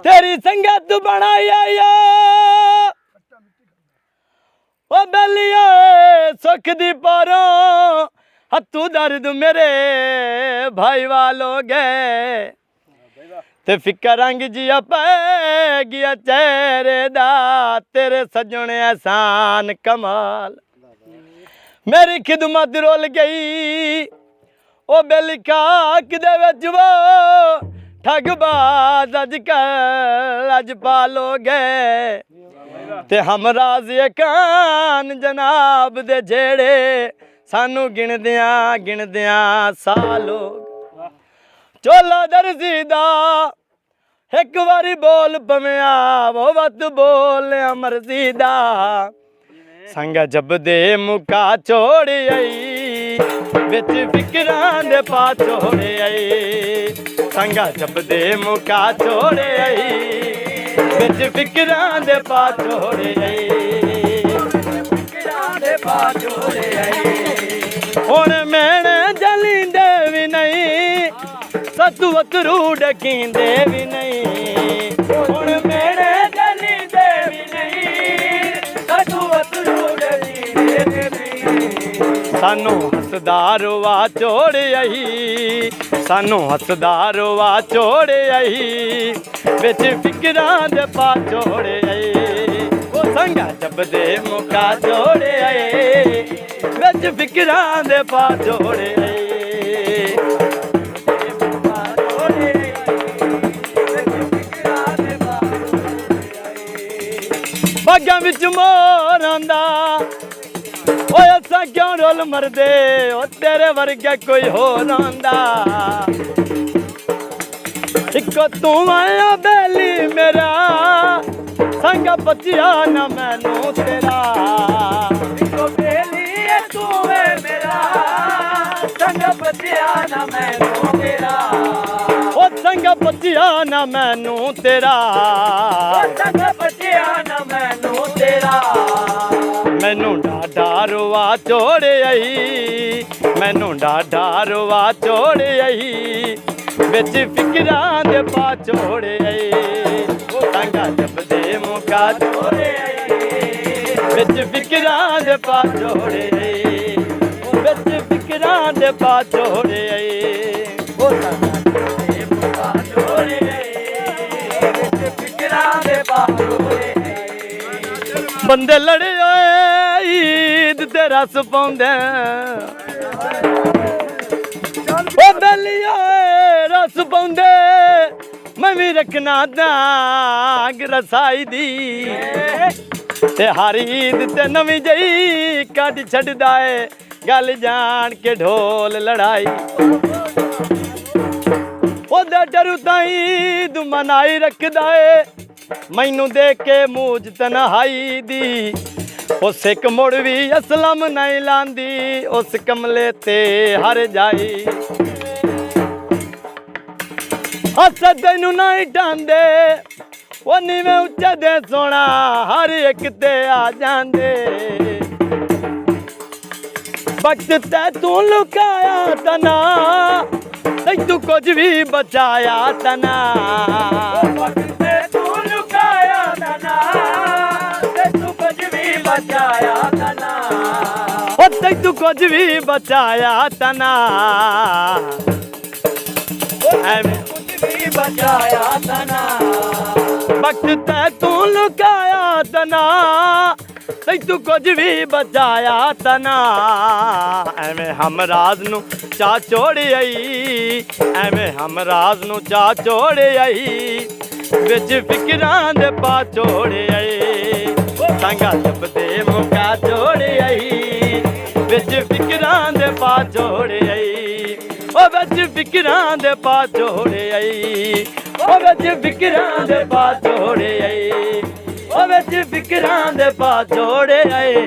तेरी संगत बनाई ओ बेलिया सुख दी पारों हत्थू दर्द मेरे भाई वालों गए ते फिक्र रंग जिया पै गया चेहरे दा तेरे सजने एहसान कमाल मेरी खिदमत रोल गई ओ बेलिका किदे विच वो ठगबाज अजकल अज पालो गए ते हम राज़ी कान जनाब दे जेड़े सानू गिनदियां सालो चोला दरजीदा एक बारी बोल पविया वो वत बोल मर्जी दा संग जब दे मुका छोड़ आई बिच फिक्रां दे पा छोड़ आई संग जब दे मुका छोड़ आई बिच फिक्रां दे पा छोड़ आई फिक्रां दे पा छोड़ आई हुण मैंने जलींदे भी नहीं सतू वतरू डकींदे भी नहीं हुण मैंने जलींदे भी नहीं सतू वतरू डकींदे भी नहीं सानू हसदार वा छोड़ आई सानू हसदार वा छोड़ आई बिच फिक्रां दे पा छोड़ आई ओ संगा जब दे मुका छोड़ आई बिच फिक्रां दे पा छोड़ आई बागां विच मोर आंदा ओए असां क्यों रोल मरदे ओ तेरे वर्गा कोई होर आंदा इक्को तू आया बेली मेरा संग बचिया ना मैनू तेरा इक्को बेली तू है मेरा संग बचिया ना मैनू तेरा ओ संग बचिया ना मैनू तेरा संग बचिया ना मैनू तेरा मैनू डाडा रुआ छोड़ आई मैनू डाडा रुआ छोड़ आई बिच फिक्रां दे पा छोड़ आई संगा जब दे मुका छोड़ आई बिच फिक्रां दे पा छोड़ आई बिच फिक्रां दे पा छोड़ आई संगा जब दे मुका छोड़ आई बिच फिक्रां दे पा छोड़ आई बंदे लड़े ईद ते रस पाउंदे ओ बेलिया रस पाउंदे मैं भी रखना दाग रसाई दी ते हर ईद ते नवीं जई कट छड्डदा है गल जान के ढोल लड़ाई ओदे डरू ताईं ईद मनाई रखदा है मैनू देख के मूज तन्हाई दी उस एक मुड़ भी असलम नहीं लांदी उस कमले ते हर जाई अस तेनू नहीं डांदे वो नीवें उच्चे दे सोना हर एक ते आ जांदे वक्त ते तू लुकाया तना तू कुछ भी बचाया तना बचाया तना तू कुछ भी बचाया तना कुछ भी बचाया तना वक्त ते तू लुकाया तना तू कुछ भी बचाया तना एवें हम राज नू चा छोड़ आई एवें हम राज नू चा छोड़ आई बिच फिक्रां दे पा छोड़ आई संगा जब दे मुका छोड़ आई बिच फिक्रां दे पा छोड़ आई ओ बिच फिक्रां दे पा छोड़ आई ओ बिच फिक्रां दे पा छोड़ आई ओ बिच फिक्रां दे पा छोड़ आई